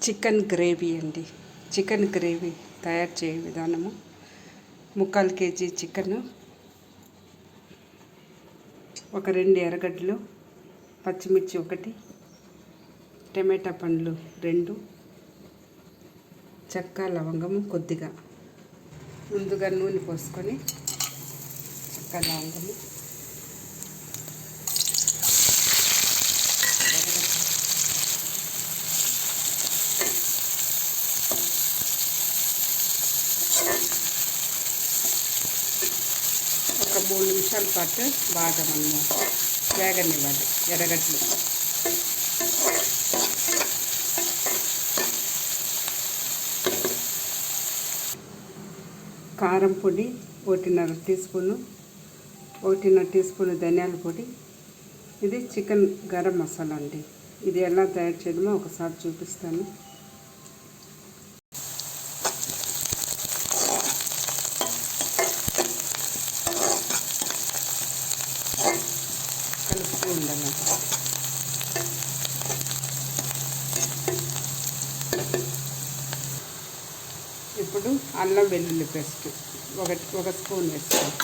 Chicken gravy అండి. Chicken gravy తయారు చేయ విధానము: 3/4 kg చికెను, ఒక 2 ఎర్రగడ్డలు, పచ్చిమిర్చి 1, టమాటా పండ్లు 2, చెక్క లవంగము కొద్దిగా. ముందుగా నూనె పోసుకొని చెక్క లవంగము, ఒక 3 నిమిషాల పాటు బాగా మనము వేగనివ్వాలి ఎర్రగడ్డలు. కారం పొడి 1.5 టీ స్పూను, 1.5 టీ స్పూను ధనియాల పొడి. ఇది చికెన్ గరం మసాలా అండి. ఇది ఎలా తయారు చేయడమో ఒకసారి చూపిస్తాను. కలుపుతూ ఉండాలి. ఇప్పుడు అల్లం వెల్లుల్లి పేస్ట్ ఒక స్పూన్ వేసుకోవాలి.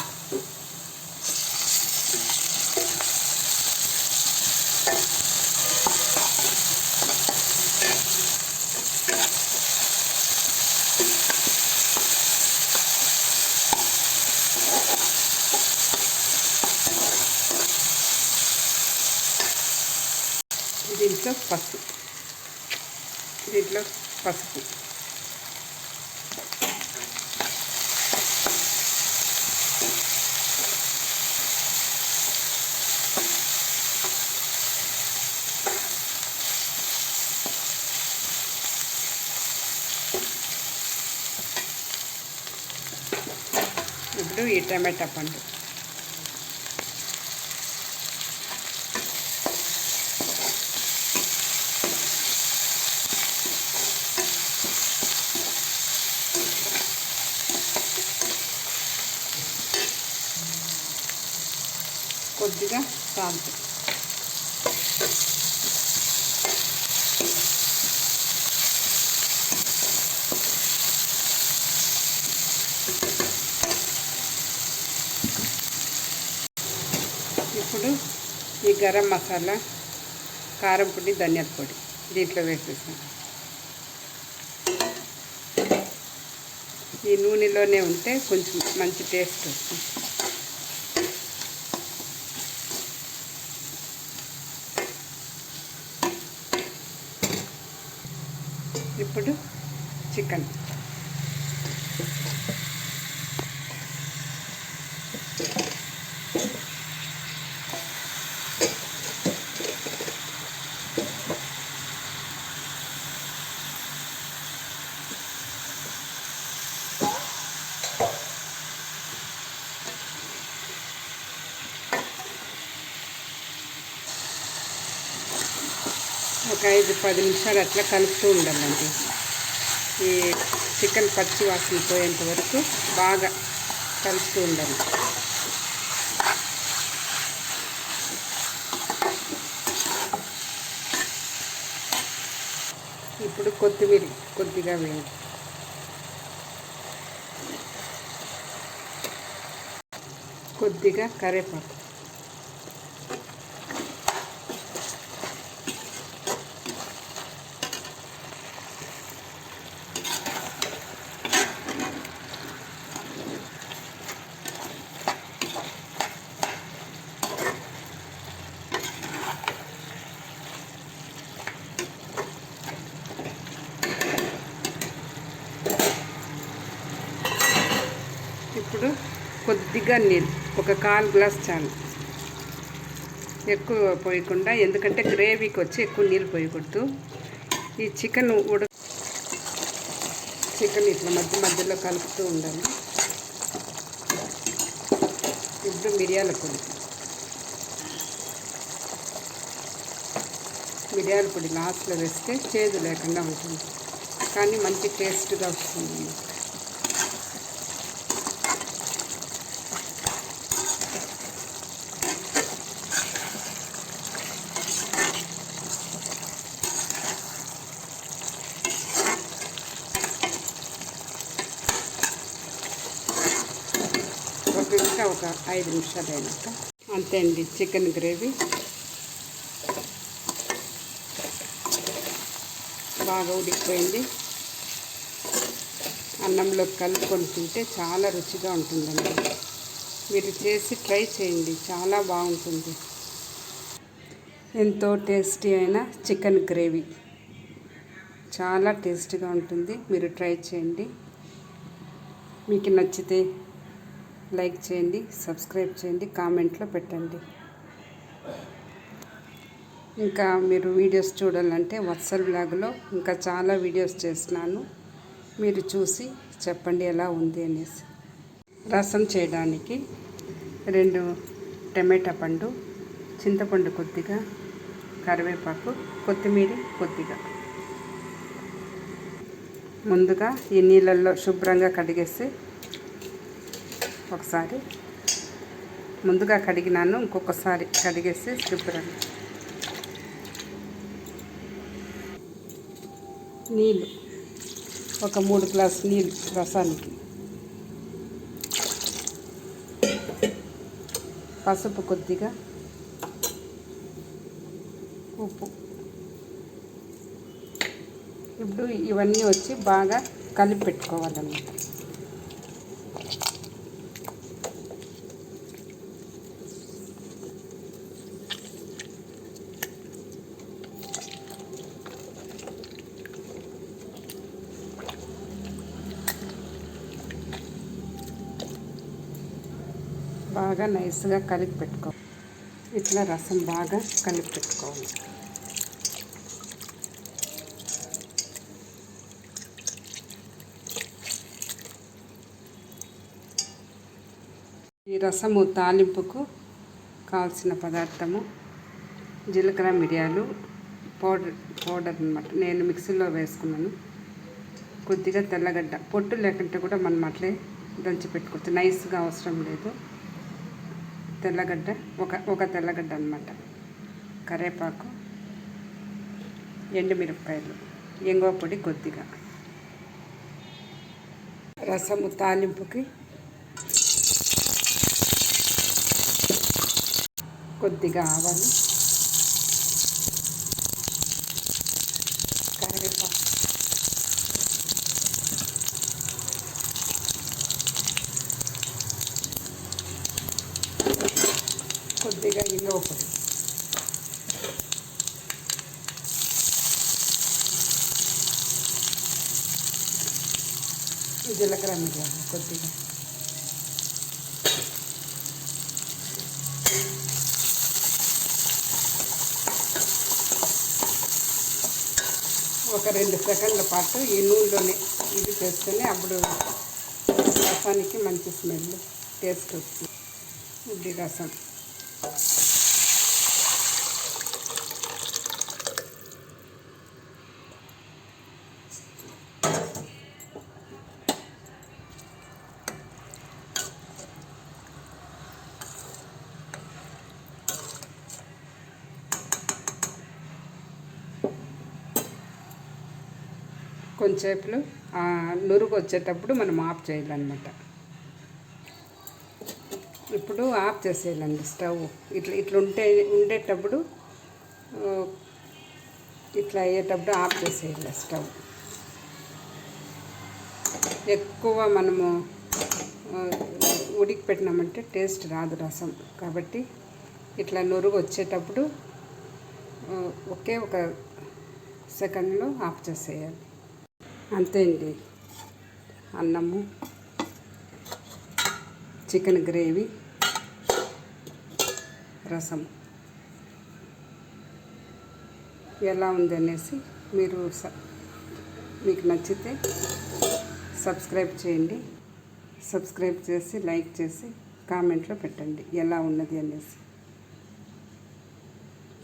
దీంట్లో పసుపు, ఇప్పుడు ఈ టమాటా పండు, కొద్దిగా సాల్ట్, ఇప్పుడు ఈ గరం మసాలా, కారం పొడి, ధనియాల పొడి దీంట్లో వేసేసాం. ఈ నూనెలోనే ఉంటే కొంచెం మంచి టేస్ట్ వస్తుంది. ఇప్పుడు చికెన్, ఒక 5-10 నిమిషాలు అట్లా కలుపుతూ ఉండాలండి. ఈ చికెన్ పచ్చి వాసన పోయేంత వరకు బాగా కలుపుతూ ఉండాలి. ఇప్పుడు కొత్తిమీర కొద్దిగా వేయాలి. కొద్దిగా కరివేపాకు, ఇప్పుడు కొద్దిగా నీళ్ళు, ఒక 1/4 గ్లాస్ చాలు. ఎక్కువ పోయకుండా, ఎందుకంటే గ్రేవీకి వచ్చి ఎక్కువ నీళ్ళు పోయకూడదు. ఈ చికెన్ ఇట్లా మధ్యలో కలుపుతూ ఉండాలి. ఇప్పుడు మిరియాల పొడి లాస్ట్లో వేస్తే చేదు లేకుండా ఉంటుంది, కానీ మంచి టేస్ట్గా వస్తుంది. ఇంకా ఒక 5 నిమిషాలు అయినాక అంతే అండి. చికెన్ గ్రేవీ బాగా ఉడికిపోయింది. అన్నంలో కలుపుకొని తింటే చాలా రుచిగా ఉంటుందండి. మీరు చేసి ట్రై చేయండి, చాలా బాగుంటుంది. ఎంతో టేస్టీ అయిన చికెన్ గ్రేవీ చాలా టేస్టీగా ఉంటుంది. మీరు ట్రై చేయండి. మీకు నచ్చితే లైక్ చేయండి, సబ్స్క్రైబ్ చేయండి, కామెంట్లో పెట్టండి. ఇంకా మీరు వీడియోస్ చూడాలంటే వత్సల్ బ్లాగ్లో ఇంకా చాలా వీడియోస్ చేస్తున్నాను. మీరు చూసి చెప్పండి ఎలా ఉంది అనేసి. రసం చేయడానికి 2 టమాటా పండు, చింతపండు కొద్దిగా, కరివేపాకు, కొత్తిమీర కొద్దిగా. ముందుగా ఈ నీళ్ళల్లో శుభ్రంగా కడిగేసి ఒకసారి ముందుగా కడిగినాను, ఇంకొకసారి కడిగేసి శుభ్రంగా నీళ్ళు ఒక 3 గ్లాసులు నీళ్ళు రసానికి, పసుపు కొద్దిగా, ఉప్పు. ఇప్పుడు ఇవన్నీ వచ్చి బాగా కలిపి పెట్టుకోవాలన్నమాట. బాగా నైస్గా కలిపి పెట్టుకోవాలి. ఇట్లా రసం బాగా కలిపి పెట్టుకోవాలి. ఈ రసము తాలింపుకు కావాల్సిన పదార్థము జీలకర్ర, మిరియాలు పౌడర్ అన్నమాట. నేను మిక్సీలో వేసుకున్నాను. కొద్దిగా తెల్లగడ్డ, పొట్టు లేకుంటే కూడా మనం అట్లే దంచి పెట్టుకోవచ్చు, నైస్గా అవసరం లేదు. తెల్లగడ్డ ఒక తెల్లగడ్డ అన్నమాట. కరివేపాకు, ఎండుమిరపకాయలు, ఇంగువ పొడి కొద్దిగా. రసము తాలింపుకి కొద్దిగా ఆవాలు, కరివేపాకు, కొద్దిగా ఇంగువ పొడి, జీలకర్ర, మిరియాలు కొద్దిగా, ఒక 2 సెకండ్ల పాటు ఈ నూనెలోనే ఇది చేస్తేనే అప్పుడు రసానికి మంచి స్మెల్, టేస్ట్ వస్తుంది. ఇది రసం కొంచెంసేపులో నురుగు వచ్చేటప్పుడు మనం ఆఫ్ చేయాలన్నమాట. ఇప్పుడు ఆఫ్ చేసేయాలండి స్టవ్. ఇట్లా ఉండేటప్పుడు ఇట్లా అయ్యేటప్పుడు ఆఫ్ చేసేయాలి స్టవ్. ఎక్కువ మనము ఉడికి పెట్టినామంటే టేస్ట్ రాదు రసం. కాబట్టి ఇట్లా నురుగు వచ్చేటప్పుడు ఒకే ఒక సెకండ్లో ఆఫ్ చేసేయాలి. అంతే అండి. అన్నము, చికెన్ గ్రేవీ, రసం ఎలా ఉందనేసి మీకు నచ్చితే సబ్స్క్రైబ్ చేయండి. సబ్స్క్రైబ్ చేసి లైక్ చేసి కామెంట్లో పెట్టండి ఎలా ఉన్నది అనేసి.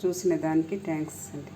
చూసిన దానికి థ్యాంక్స్ అండి.